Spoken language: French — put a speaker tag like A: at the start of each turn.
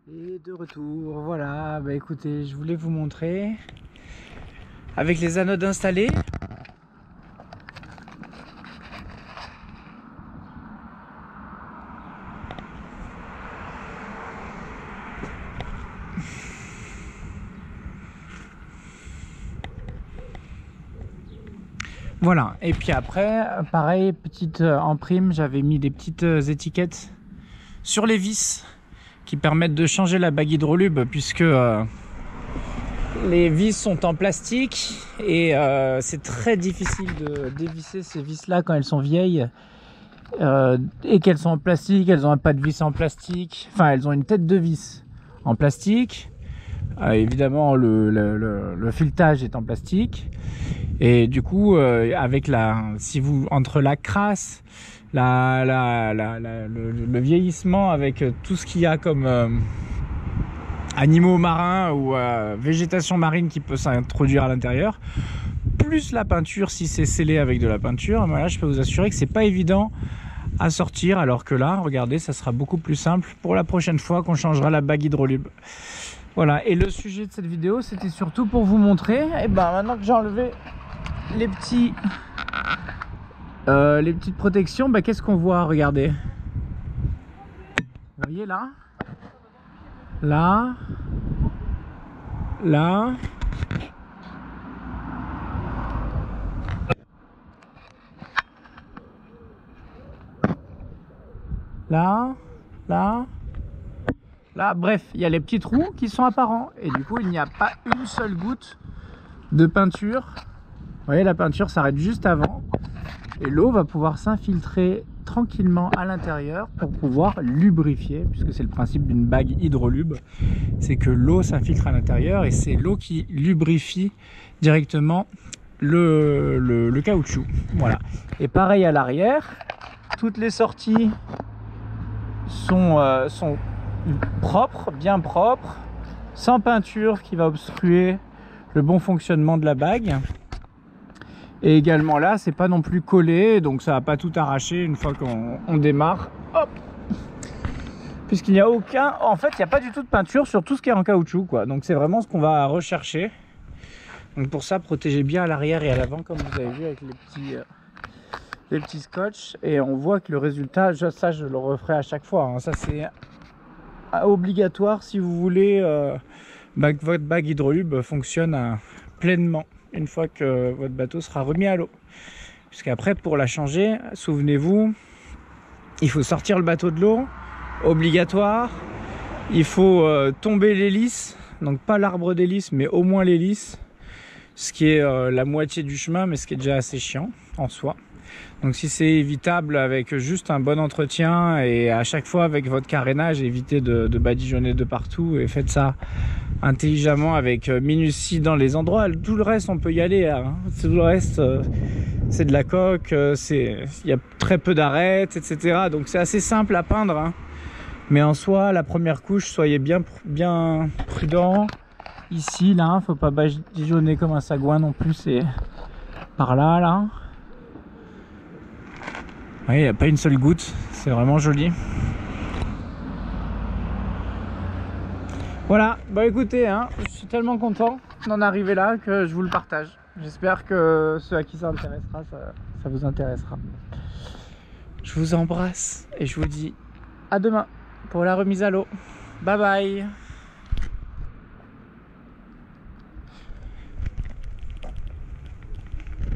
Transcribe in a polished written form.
A: Et de retour, voilà, bah écoutez, je voulais vous montrer avec les anodes installées. Voilà, et puis après, pareil, petite en prime, j'avais mis des petites étiquettes sur les vis qui permettent de changer la bague hydrolube puisque les vis sont en plastique et c'est très difficile de dévisser ces vis là quand elles sont vieilles et qu'elles sont en plastique. Elles ont pas de vis en plastique, enfin elles ont une tête de vis en plastique, évidemment le filetage est en plastique et du coup avec si vous entre la crasse, le vieillissement avec tout ce qu'il y a comme animaux marins ou végétation marine qui peut s'introduire à l'intérieur, plus la peinture si c'est scellé avec de la peinture, voilà, je peux vous assurer que c'est pas évident à sortir, alors que là, regardez, ça sera beaucoup plus simple pour la prochaine fois qu'on changera la bague hydrolube. Voilà, et le sujet de cette vidéo, c'était surtout pour vous montrer, et ben maintenant que j'ai enlevé les petites protections, bah, qu'est-ce qu'on voit? Regardez. Vous voyez là? Là. Là. Là. Là. Là. Bref, il y a les petits trous qui sont apparents. Et du coup, il n'y a pas une seule goutte de peinture. Vous voyez, la peinture s'arrête juste avant. Et l'eau va pouvoir s'infiltrer tranquillement à l'intérieur pour pouvoir lubrifier, puisque c'est le principe d'une bague hydrolube, c'est que l'eau s'infiltre à l'intérieur et c'est l'eau qui lubrifie directement le caoutchouc. Voilà. Et pareil à l'arrière, toutes les sorties sont propres, bien propres, sans peinture qui va obstruer le bon fonctionnement de la bague. Et également là, c'est pas non plus collé, donc ça va pas tout arracher une fois qu'on démarre. Hop, puisqu'il n'y a aucun, en fait, il n'y a pas du tout de peinture sur tout ce qui est en caoutchouc, quoi. Donc c'est vraiment ce qu'on va rechercher. Donc pour ça, protégez bien à l'arrière et à l'avant, comme vous avez vu avec les petits scotch. Et on voit que le résultat, ça je le referai à chaque fois, hein. Ça c'est obligatoire si vous voulez que votre bague hydrolube fonctionne pleinement une fois que votre bateau sera remis à l'eau, puisqu'après pour la changer, souvenez-vous, il faut sortir le bateau de l'eau, obligatoire. Il faut tomber l'hélice, donc pas l'arbre d'hélice mais au moins l'hélice, ce qui est la moitié du chemin, mais ce qui est déjà assez chiant en soi. Donc si c'est évitable avec juste un bon entretien et à chaque fois avec votre carénage, évitez de badigeonner de partout et faites ça intelligemment avec minutie dans les endroits. Tout le reste on peut y aller, hein. Tout le reste c'est de la coque, il y a très peu d'arêtes, etc. Donc c'est assez simple à peindre, hein. Mais en soi, la première couche, soyez bien prudent. Ici, là, faut pas badigeonner comme un sagouin non plus, c'est par là, là. Oui, il n'y a pas une seule goutte, c'est vraiment joli. Voilà, bah écoutez, hein, je suis tellement content d'en arriver là que je vous le partage. J'espère que ceux à qui ça intéressera, ça vous intéressera. Je vous embrasse et je vous dis à demain pour la remise à l'eau. Bye bye.